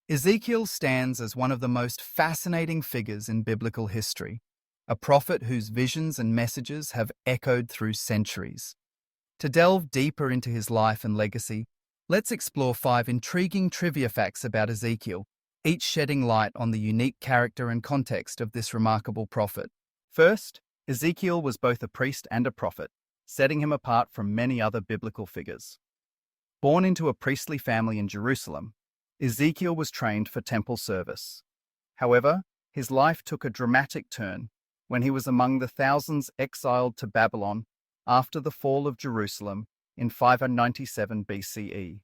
Ezekiel stands as one of the most fascinating figures in biblical history, a prophet whose visions and messages have echoed through centuries. To delve deeper into his life and legacy, let's explore 5 intriguing trivia facts about Ezekiel, each shedding light on the unique character and context of this remarkable prophet. First, Ezekiel was both a priest and a prophet, setting him apart from many other biblical figures. Born into a priestly family in Jerusalem, Ezekiel was trained for temple service. However, his life took a dramatic turn when he was among the thousands exiled to Babylon after the fall of Jerusalem in 597 BCE.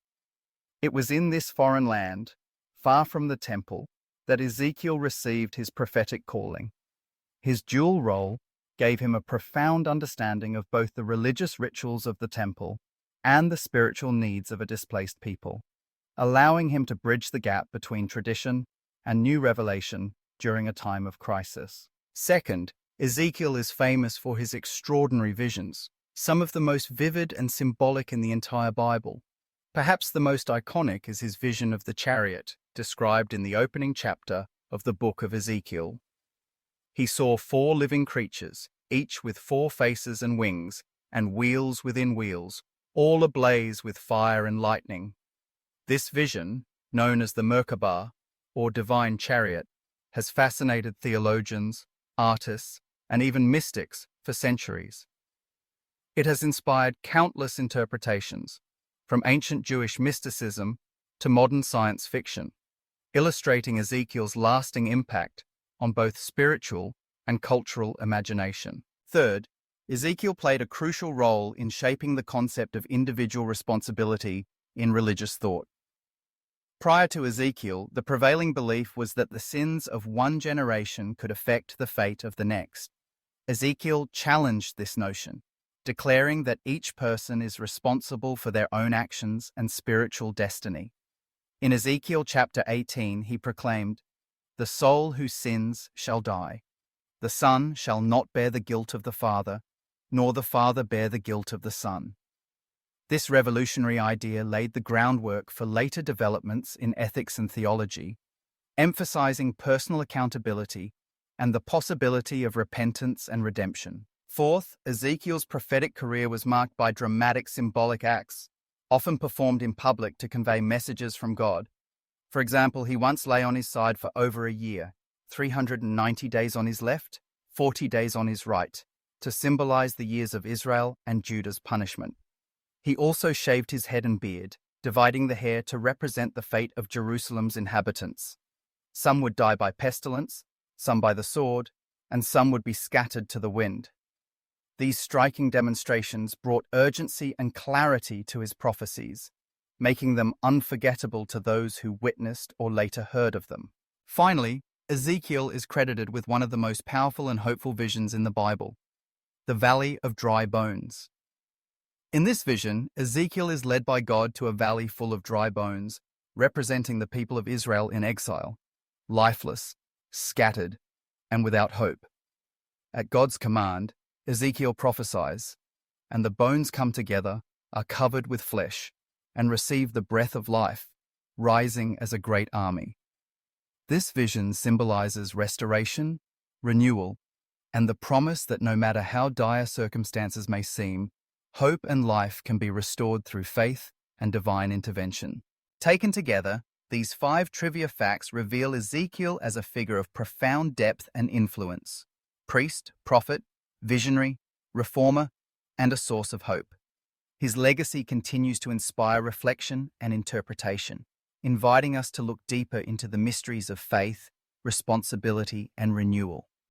It was in this foreign land, far from the temple, that Ezekiel received his prophetic calling. His dual role gave him a profound understanding of both the religious rituals of the temple and the spiritual needs of a displaced people, allowing him to bridge the gap between tradition and new revelation during a time of crisis. Second, Ezekiel is famous for his extraordinary visions, some of the most vivid and symbolic in the entire Bible. Perhaps the most iconic is his vision of the chariot, described in the opening chapter of the Book of Ezekiel. He saw 4 living creatures, each with 4 faces and wings, and wheels within wheels, all ablaze with fire and lightning. This vision, known as the Merkabah, or divine chariot, has fascinated theologians, artists, and even mystics for centuries. It has inspired countless interpretations, from ancient Jewish mysticism to modern science fiction, illustrating Ezekiel's lasting impact on both spiritual and cultural imagination. Third, Ezekiel played a crucial role in shaping the concept of individual responsibility in religious thought. Prior to Ezekiel, the prevailing belief was that the sins of one generation could affect the fate of the next. Ezekiel challenged this notion, declaring that each person is responsible for their own actions and spiritual destiny. In Ezekiel chapter 18, he proclaimed, "The soul who sins shall die. The son shall not bear the guilt of the father, nor the father bear the guilt of the son." This revolutionary idea laid the groundwork for later developments in ethics and theology, emphasizing personal accountability and the possibility of repentance and redemption. Fourth, Ezekiel's prophetic career was marked by dramatic symbolic acts, often performed in public to convey messages from God. For example, he once lay on his side for over a year, 390 days on his left, 40 days on his right, to symbolize the years of Israel and Judah's punishment. He also shaved his head and beard, dividing the hair to represent the fate of Jerusalem's inhabitants. Some would die by pestilence, some by the sword, and some would be scattered to the wind. These striking demonstrations brought urgency and clarity to his prophecies, making them unforgettable to those who witnessed or later heard of them. Finally, Ezekiel is credited with one of the most powerful and hopeful visions in the Bible, the Valley of Dry Bones. In this vision, Ezekiel is led by God to a valley full of dry bones, representing the people of Israel in exile, lifeless, scattered, and without hope. At God's command, Ezekiel prophesies, and the bones come together, are covered with flesh, and receive the breath of life, rising as a great army. This vision symbolizes restoration, renewal, and the promise that no matter how dire circumstances may seem, hope and life can be restored through faith and divine intervention. Taken together, these 5 trivia facts reveal Ezekiel as a figure of profound depth and influence: priest, prophet, visionary, reformer, and a source of hope. His legacy continues to inspire reflection and interpretation, inviting us to look deeper into the mysteries of faith, responsibility, and renewal.